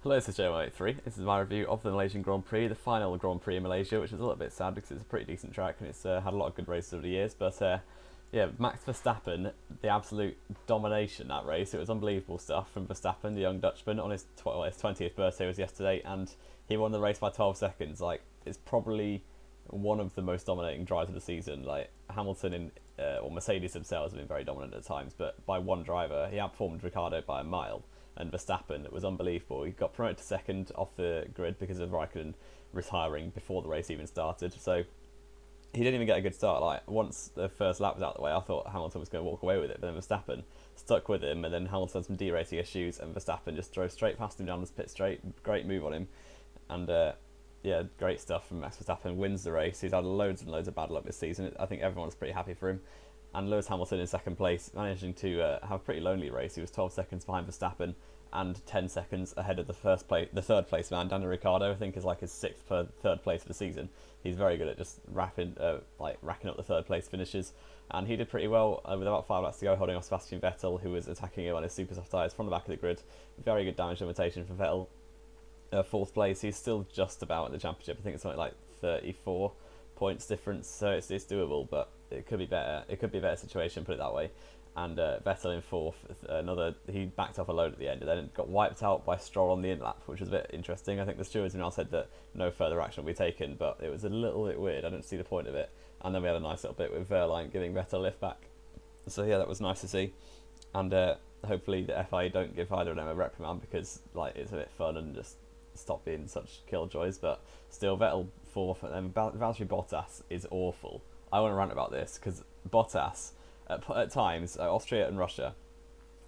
Hello, this is J183. This is my review of the Malaysian Grand Prix, the final Grand Prix in Malaysia, which is a little bit sad because it's a pretty decent track and it's had a lot of good races over the years. But yeah, Max Verstappen, the absolute domination that race. It was unbelievable stuff from Verstappen, the young Dutchman, on his 20th birthday was yesterday, and he won the race by 12 seconds. Like, it's probably one of the most dominating drives of the season. Like, Hamilton or Mercedes themselves have been very dominant at times, but by one driver, he outperformed Ricciardo by a mile. And Verstappen, it was unbelievable. He got promoted to second off the grid because of Raikkonen retiring before the race even started. So he didn't even get a good start. Like, once the first lap was out of the way, I thought Hamilton was going to walk away with it, but then Verstappen stuck with him, and then Hamilton had some deracing issues, and Verstappen just drove straight past him down the pit straight. Great move on him, and yeah, great stuff from Max Verstappen. Wins the race. He's had loads and loads of bad luck this season. I think everyone's pretty happy for him. And Lewis Hamilton in second place, managing to have a pretty lonely race. He was 12 seconds behind Verstappen and 10 seconds ahead of the third place man, Daniel Ricciardo. I think is like his third place for the season. He's very good at just racking up the third place finishes, and he did pretty well with about 5 laps to go, holding off Sebastian Vettel, who was attacking him on his super soft tyres from the back of the grid. Very good damage limitation for Vettel. Fourth place, he's still just about in the championship. I think it's something like 34 points difference, so it's doable, but it could be better. It could be a better situation, put it that way. And Vettel in fourth, he backed off a load at the end and then got wiped out by Stroll on the in-lap, which was a bit interesting. I think the stewards have now said that no further action will be taken, but it was a little bit weird. I didn't see the point of it. And then we had a nice little bit with Verline giving Vettel a lift back. So yeah, that was nice to see. And hopefully the FIA don't give either of them a reprimand, because like it's a bit fun and just stop being such killjoys. But still, Vettel fourth, and then Valtteri Bottas is awful. I want to rant about this because Bottas, at times, Austria and Russia,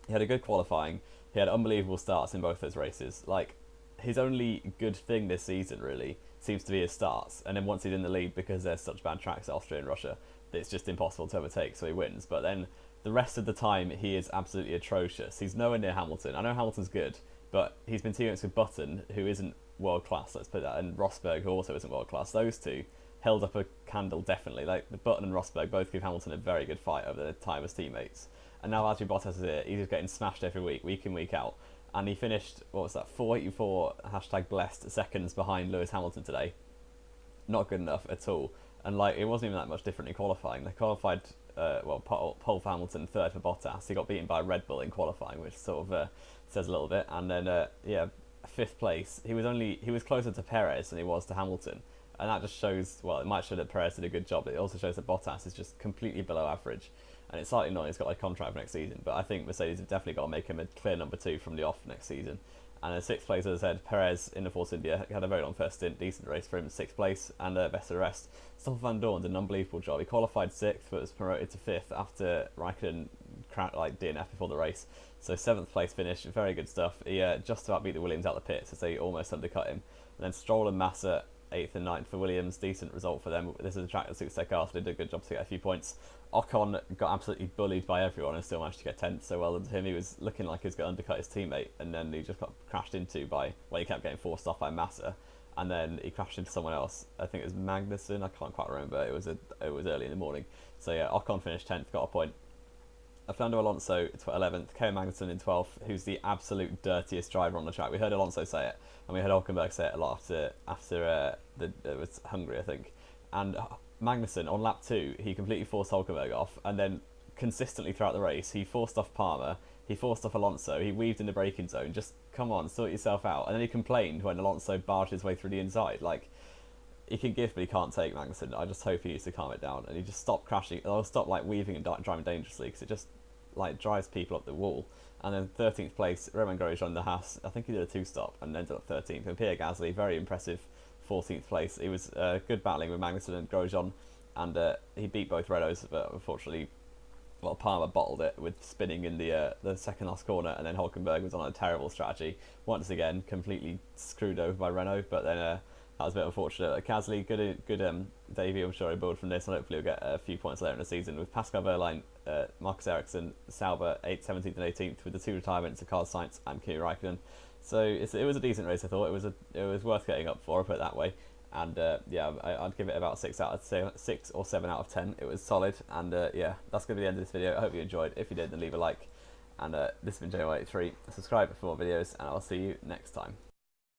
he had a good qualifying. He had unbelievable starts in both those races. Like, his only good thing this season really seems to be his starts. And then once he's in the lead, because there's such bad tracks at Austria and Russia, it's just impossible to overtake, so he wins. But then the rest of the time, he is absolutely atrocious. He's nowhere near Hamilton. I know Hamilton's good, but he's been teaming with Button, who isn't world class, let's put that, and Rosberg, who also isn't world class. Those two held up a candle, definitely. Like, the Button and Rosberg both give Hamilton a very good fight over their time as teammates. And now Valtteri Bottas is here. He's just getting smashed every week in, week out. And he finished, what was that, 484 #blessed seconds behind Lewis Hamilton today. Not good enough at all. And like, it wasn't even that much different in qualifying. They qualified, pole for Hamilton, third for Bottas. He got beaten by Red Bull in qualifying, which sort of says a little bit. And then, yeah, fifth place. He was closer to Perez than he was to Hamilton. And that just shows, well, it might show that Perez did a good job, but it also shows that Bottas is just completely below average. And it's slightly annoying he's got a contract for next season, but I think Mercedes have definitely got to make him a clear number 2 from the off next season. And in sixth place, as I said, Perez in the Force India had a very long first stint, decent race for him, sixth place, and best of the rest. Stoffel Van Dorn did an unbelievable job. He qualified sixth, but was promoted to fifth after Raikkonen DNF before the race. So seventh place finish, very good stuff. He just about beat the Williams out the pits, as they almost undercut him. And then Stroll and Massa, 8th and 9th for Williams, decent result for them. This is a track that suits their car, so they did a good job to get a few points. Ocon got absolutely bullied by everyone and still managed to get 10th, so well done to him. He was looking like he was going to undercut his teammate, and then he just got crashed into by, well, he kept getting forced off by Massa, and then he crashed into someone else. I think it was Magnussen, I can't quite remember. It was early in the morning. So yeah, Ocon finished 10th, got a point. Fernando Alonso 11th, Kevin Magnussen in 12th, who's the absolute dirtiest driver on the track. We heard Alonso say it, and we heard Hulkenberg say it a lot after it was Hungary, I think. And Magnussen, on lap 2, he completely forced Hulkenberg off, and then consistently throughout the race, he forced off Palmer, he forced off Alonso, he weaved in the braking zone. Just, come on, sort yourself out. And then he complained when Alonso barged his way through the inside. Like, he can give, but he can't take, Magnussen. I just hope he needs to calm it down, and he just stopped crashing, or stop like weaving and driving dangerously, because it just like drives people up the wall. And then 13th place, Romain Grosjean, the Haas. I think he did a 2-stop and ended up 13th. And Pierre Gasly, very impressive, 14th place. He was good battling with Magnussen and Grosjean, and he beat both Renaults, but unfortunately, well, Palmer bottled it with spinning in the second last corner, and then Hulkenberg was on a terrible strategy. Once again, completely screwed over by Renault, but then that was a bit unfortunate. Gasly, good debut, I'm sure, he'll build from this, and hopefully he'll get a few points later in the season. With Pascal Wehrlein, Marcus Ericsson, Sauber 8th, 17th and 18th, with the 2 retirements of Carlos Sainz and Kimi Raikkonen. So it was a decent race, I thought. It was worth getting up for, I'll put it that way. And yeah, I'd give it about 6 or 7 out of 10. It was solid, and yeah, that's going to be the end of this video. I hope you enjoyed. If you did, then leave a like. And this has been J183. Subscribe for more videos, and I'll see you next time.